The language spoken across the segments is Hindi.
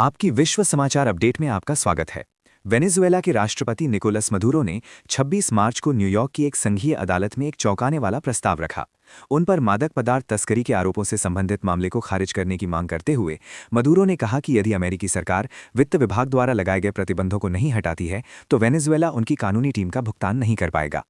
आपकी विश्व समाचार अपडेट में आपका स्वागत है। वेनेजुएला के राष्ट्रपति निकोलस मदुरो ने 26 मार्च को न्यूयॉर्क की एक संघीय अदालत में एक चौंकाने वाला प्रस्ताव रखा। उन पर मादक पदार्थ तस्करी के आरोपों से संबंधित मामले को खारिज करने की मांग करते हुए मदुरो ने कहा कि यदि अमेरिकी सरकार वित्त विभाग द्वारा लगाए गए प्रतिबंधों को नहीं हटाती है तो वेनेजुएला उनकी कानूनी टीम का भुगतान नहीं कर पाएगा।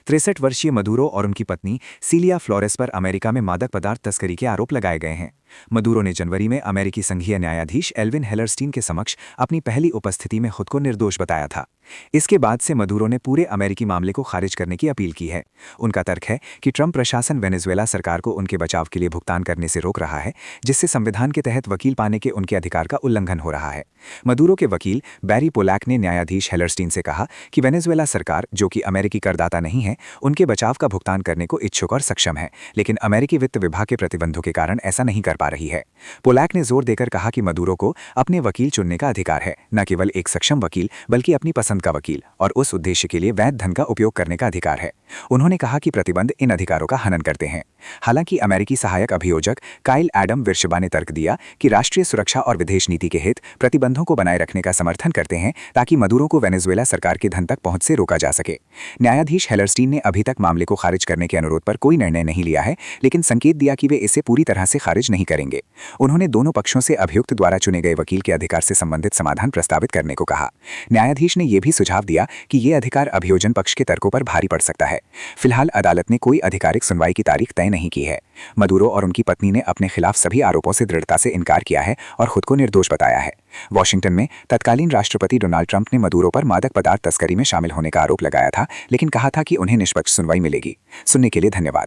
63 वर्षीय मदुरो और उनकी पत्नी सीलिया फ्लोरेस पर अमेरिका में मादक पदार्थ तस्करी के आरोप लगाए गए हैं। मदुरो ने जनवरी में अमेरिकी संघीय न्यायाधीश एल्विन हेलरस्टीन के समक्ष अपनी पहली उपस्थिति में खुद को निर्दोष बताया था। इसके बाद से मदुरो ने पूरे अमेरिकी मामले को खारिज करने की अपील की है। उनका तर्क है कि ट्रंप प्रशासन वेनेजुएला सरकार को उनके बचाव के लिए भुगतान करने से रोक रहा है, जिससे संविधान के तहत वकील पाने के उनके अधिकार का उल्लंघन हो रहा है। मदुरो के वकील बैरी पोलैक ने न्यायाधीश हेलरस्टीन से कहा कि वेनेजुएला सरकार, जो कि अमेरिकी करदाता नहीं है, उनके बचाव का भुगतान करने को इच्छुक और सक्षम है, लेकिन अमेरिकी वित्त विभाग के प्रतिबंधों के कारण ऐसा नहीं कर पा रही है। पोलैक ने जोर देकर कहा कि मदुरो को अपने वकील चुनने का अधिकार है, न केवल एक सक्षम वकील बल्कि अपनी पसंद का वकील, और उस उद्देश्य के लिए वैध धन का उपयोग करने का अधिकार है। उन्होंने कहा कि प्रतिबंध इन अधिकारों का हनन करते हैं। हालांकि अमेरिकी सहायक अभियोजक काइल एडम विर्शबा ने तर्क दिया कि राष्ट्रीय सुरक्षा और विदेश नीति के हित प्रतिबंधों को बनाए रखने का समर्थन करते हैं ताकि मदुरो को वेनेजुएला सरकार के धन तक पहुंच से रोका जा सके। न्यायाधीश हेलरस्टीन ने अभी तक मामले को खारिज करने के अनुरोध पर कोई निर्णय नहीं लिया है, लेकिन संकेत दिया कि वे इसे पूरी तरह से खारिज नहीं करेंगे। उन्होंने दोनों पक्षों से अभियुक्त द्वारा चुने गए वकील के अधिकार से संबंधित समाधान प्रस्तावित करने को कहा। न्यायाधीश ने यह भी सुझाव दिया कि ये अधिकार अभियोजन पक्ष के तर्कों पर भारी पड़ सकता है। फिलहाल अदालत ने कोई आधिकारिक सुनवाई की तारीख तय नहीं की है। मदुरो और उनकी पत्नी ने अपने खिलाफ सभी आरोपों से दृढ़ता से इनकार किया है और खुद को निर्दोष बताया है। वॉशिंगटन में तत्कालीन राष्ट्रपति डोनाल्ड ट्रंप ने मदुरो पर मादक पदार्थ तस्करी में शामिल होने का आरोप लगाया था, लेकिन कहा था कि उन्हें निष्पक्ष सुनवाई मिलेगी। सुनने के लिए धन्यवाद।